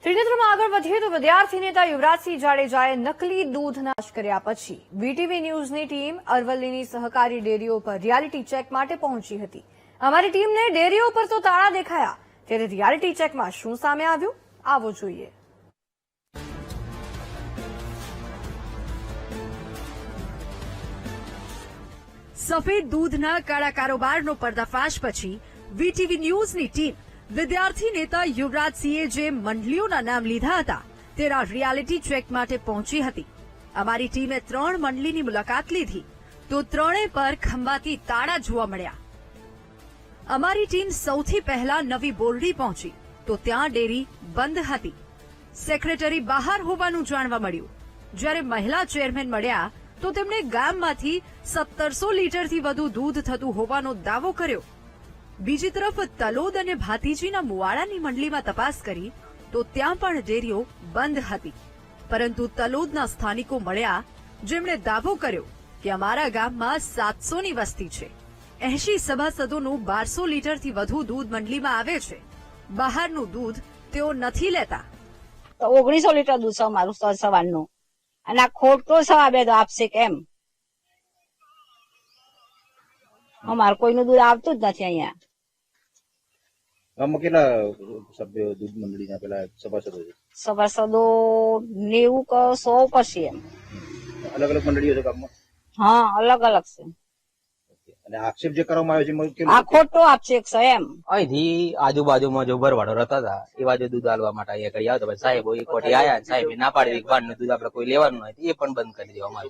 ત્રિનેત્રમાં આગળ વધીએ તો વિદ્યાર્થી નેતા યુવરાજસિંહ જાડેજાએ નકલી દૂધ નાશ કર્યા પછી વીટીવી ન્યૂઝની ટીમ અરવલ્લીની સહકારી ડેરીઓ પર રિયાલિટી ચેક માટે પહોંચી હતી. અમારી ટીમને ડેરીઓ પર તો તાળા દેખાયા, ત્યારે રિયાલિટી ચેકમાં શું સામે આવ્યું આવો જોઈએ. સફેદ દૂધના કાળા કારોબારનો પર્દાફાશ પછી વીટીવી ન્યૂઝની ટીમ વિદ્યાર્થી નેતા યુવરાજસિંહે જે મંડળીઓના નામ લીધા હતા તેના રિયાલિટી ચેક માટે પહોંચી હતી. અમારી ટીમે 3 મંડળીની મુલાકાત લીધી તો ત્રણેય પર ખંભાતી તાળા જોવા મળ્યા. અમારી ટીમ સૌથી પહેલા નવી બોરડી પહોંચી તો ત્યાં ડેરી બંધ હતી. સેક્રેટરી બહાર હોવાનું જાણવા મળ્યું. જ્યારે મહિલા ચેરમેન મળ્યા તો તેમણે ગામમાંથી 1700 લીટરથી વધુ દૂધ થતું હોવાનો દાવો કર્યો. બીજી તરફ તલોદ અને ભાતીજીના મુવાડાની મંડળીમાં તપાસ કરી તો ત્યાં પણ ડેરીઓ બંધ હતી. પરંતુ તલોદના સ્થાનિકો મળ્યા જેમણે દાવો કર્યો કે અમારા ગામમાં 700ની વસ્તી છે, 80 સભાસદોનું 1200 લીટરથી વધુ દૂધ મંડળીમાં આવે છે. બહારનું દૂધ તેઓ નથી લેતા. 1900 લીટર દૂધ છે અમારું સવારનું, અને આ ખોટો સવા તો આપશે કેમ? અમારે કોઈનું દૂધ આવતું જ નથી અહીંયા. ગામમાં કેટલા સભ્યો દૂધ મંડળીના પેલા સભાસદો છે? સભાસદો 90 કે 100 પછી એમ. અલગ અલગ મંડળીઓ છે ગામમાં? હા, અલગ અલગ છે. અને આક્ષેપ જે કરવામાં આવ્યો છે આ ખોટો આક્ષેપ છે એમ. અહીંથી આજુબાજુમાં જો ભરવાડો રહેતા હતા એ બાજુ દૂધ આલવા માટે અહીંયા કઈ આવતો સાહેબ એક કોટી આયા, સાહેબ ના પાડી બારનું દૂધ આપડે કોઈ લેવાનું નથી એ પણ બંધ કરી દેવા.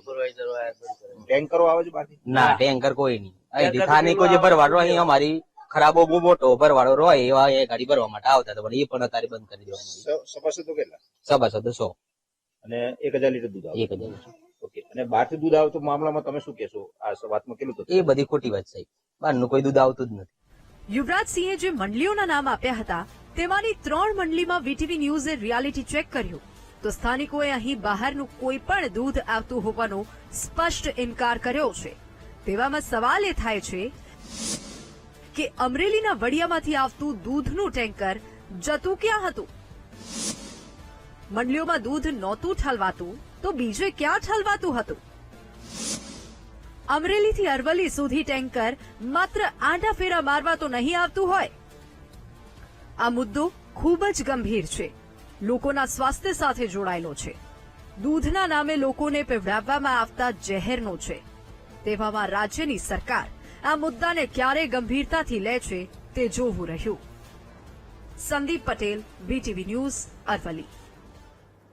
ટેન્કરો આવે છે બહારથી? ના, ટેન્કર કોઈ નહીં. અહીંથી સ્થાનિકો જે ભરવાડો અહીં અમારી ખરાબો બહુ મોટો ભરવાડો હોય એવા એ ગાડી ભરવા માટે આવતા હતા, પણ એ પણ અત્યારે બંધ કરી દેવામાં. સભાસદો કેટલા? સભાસદો 100 અને 1000 લીટર દૂધ આવે? 1000. ઓકે. અને બહારથી દૂધ આવતું મામલામાં તમે શું કહેશો? આ વાતમાં કેટલું થતું? એ બધી ખોટી વાત સાહેબ, બહારનું કોઈ દૂધ આવતું જ નથી. યુવરાજસિંહે જે મંડળીઓના નામ આપ્યા હતા તેમાંની 3 મંડળીમાં વીટીવી ન્યૂઝે રિયાલિટી ચેક કર્યું તો સ્થાનિકોએ અહીં બહારનું કોઈ પણ દૂધ આવતું હોવાનો સ્પષ્ટ ઇનકાર કર્યો છે. તેવામાં સવાલ એ થાય છે કે અમરેલીના વડિયામાંથી આવતું દૂધનું ટેન્કર જતું ક્યાં હતું? મંડળીઓમાં દૂધ નહોતું ઠલવાતું તો બીજે ક્યાં ઠલવાતું હતું? અમરેલીથી અરવલ્લી સુધી ટેન્કર માત્ર આંટા ફેરા મારવા તો નહીં આવતું હોય. આ મુદ્દો ખૂબ જ ગંભીર છે, લોકોના સ્વાસ્થ્ય સાથે જોડાયેલો છે. દૂધના નામે લોકોને પીવડાવવામાં આવતા ઝેરનો છે. તેવામાં રાજ્યની સરકાર આ મુદ્દાને ક્યારે ગંભીરતાથી લે છે તે જોવું રહ્યું. Sandeep Patel, VTV news, Aravalli.